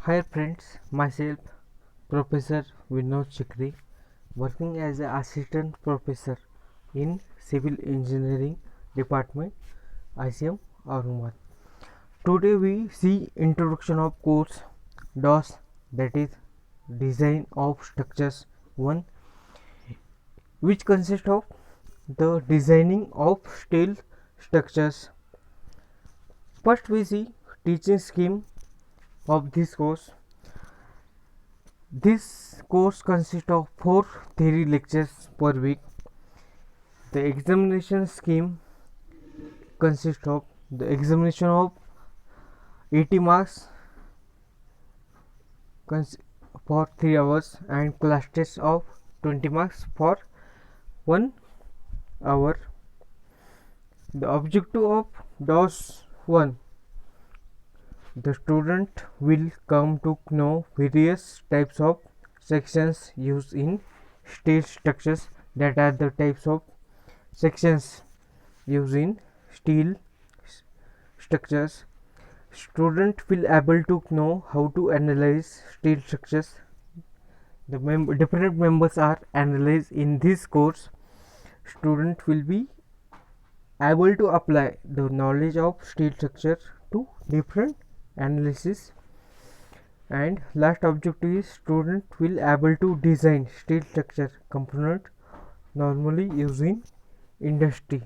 Hi friends, myself Professor Vinod Chikri, working as an assistant professor in Civil Engineering Department, ICM Aurangabad. Today we see introduction of course DOS, that is Design of Structures 1, which consists of the designing of steel structures. First we see teaching scheme of this course. This course consists of 4 theory lectures per week. The examination scheme consists of the examination of 80 marks for 3 hours and class test of 20 marks for 1 hour. The objective of DOS 1, the student will come to know various types of sections used in steel structures. That are the types of sections used in steel structures. Student will able to know how to analyze steel structures. The different members are analyzed in this course. Student will be able to apply the knowledge of steel structure to different analysis. And last objective is student will able to design steel structure component normally used in industry.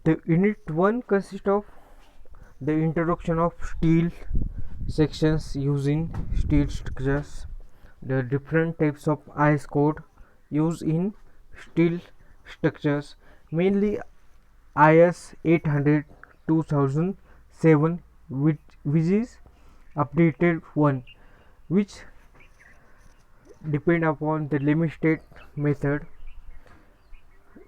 The unit 1 consists of the introduction of steel sections using steel structures, the different types of IS code used in steel structures, mainly IS 800 2007, which is updated one, which depend upon the limit state method.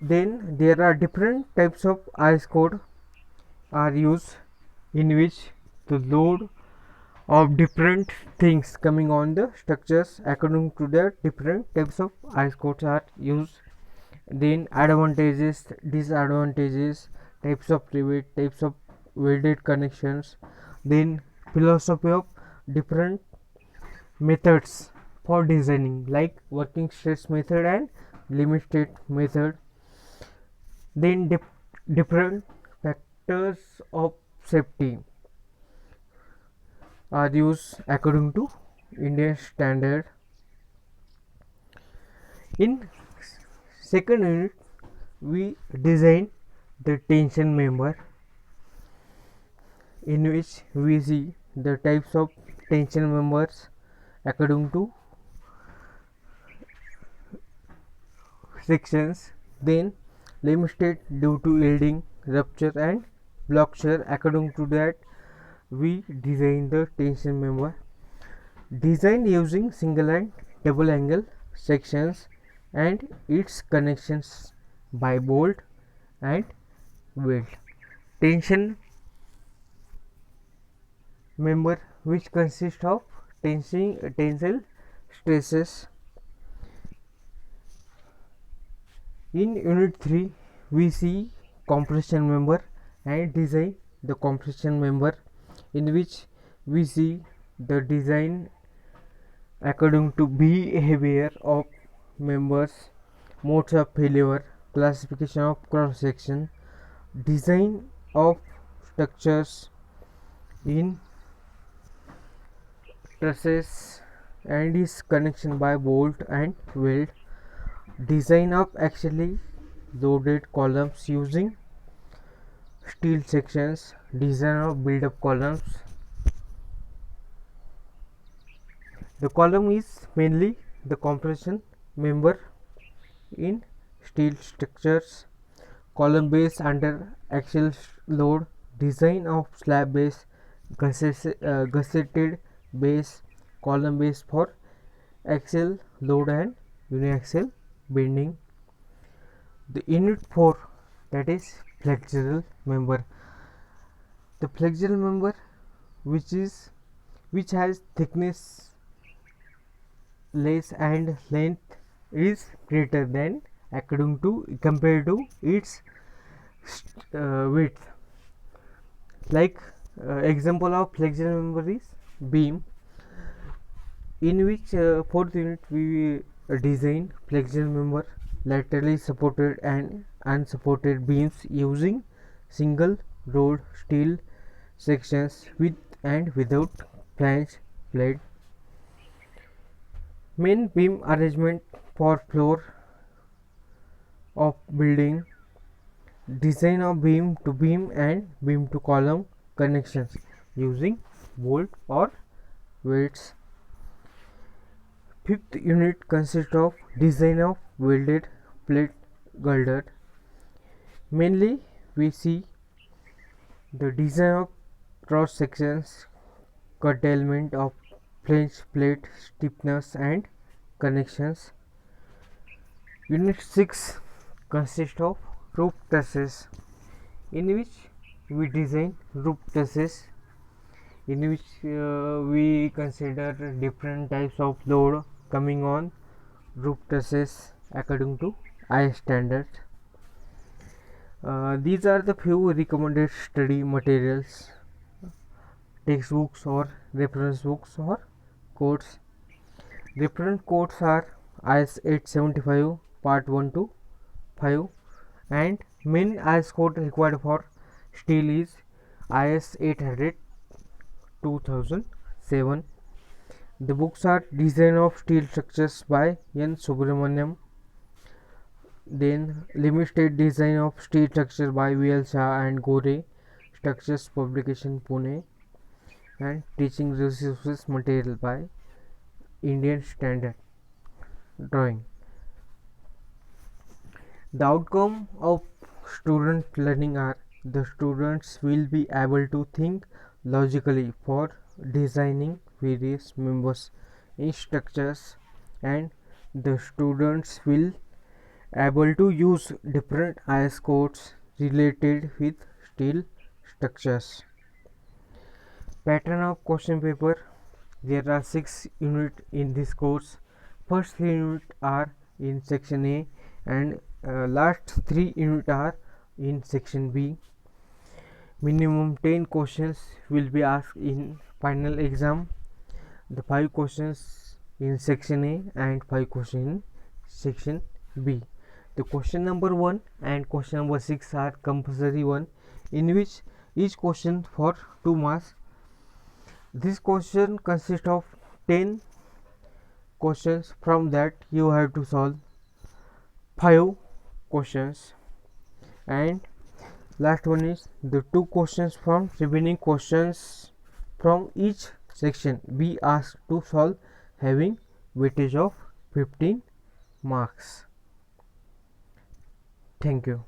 Then there are different types of IS code are used, in which the load of different things coming on the structures according to the different types of IS codes are used. Then advantages, disadvantages, types of rivet, types of welded connections. Then philosophy of different methods for designing, like working stress method and limit state method. Then different factors of safety are used according to Indian standard. In second unit, we design the tension member, in which we see the types of tension members according to sections. Then limit state due to yielding, rupture and block shear. According to that, we design the tension member. Design using single and double angle sections and its connections by bolt and weld. Tension member, which consists of tensile stresses. In unit 3, we see compression member and design the compression member, in which we see the design according to behavior of members, modes of failure, classification of cross section, design of structures in trusses and its connection by bolt and weld, design of axially loaded columns using steel sections, design of build-up columns. The column is mainly the compression member in steel structures. Column base under axial load, design of slab base, gusseted base, column base for axial load and uniaxial bending. The unit 4, that is flexural member. The flexural member, which has thickness less and length is greater than according to compared to its width, like Example of flexible member is beam, in which fourth unit we design flexible member, laterally supported and unsupported beams using single rolled steel sections with and without flange plate. Main beam arrangement for floor of building, design of beam to beam and beam to column connections using bolt or weights. Fifth unit consists of design of welded plate girder. Mainly we see the design of cross sections, curtailment of flange plate stiffness and connections. Unit 6 consists of roof trusses, in which we design roof trusses, in which we consider different types of load coming on roof trusses according to IS standards. These are the few recommended study materials, textbooks or reference books or codes. Reference codes are IS 875 part 1 to 5, and main IS code required for steel is IS 800 2007. The books are Design of Steel Structures by N. Subramaniam, then Limited Design of Steel Structure by V.L. Shah and Gore, Structures Publication Pune, and Teaching Resources Material by Indian Standard Drawing. The outcome of student learning are the students will be able to think logically for designing various members in structures, and the students will able to use different IS codes related with steel structures. Pattern of question paper: there are 6 units in this course. First 3 units are in section A, and last 3 units are in section B. Minimum 10 questions will be asked in final exam. The 5 questions in section A and 5 questions in section B. The question number 1 and question number 6 are compulsory one, in which each question for 2 marks. This question consists of 10 questions. From that you have to solve 5 questions, and last one is the 2 questions from remaining questions from each section be asked to solve, having weightage of 15 marks. Thank you.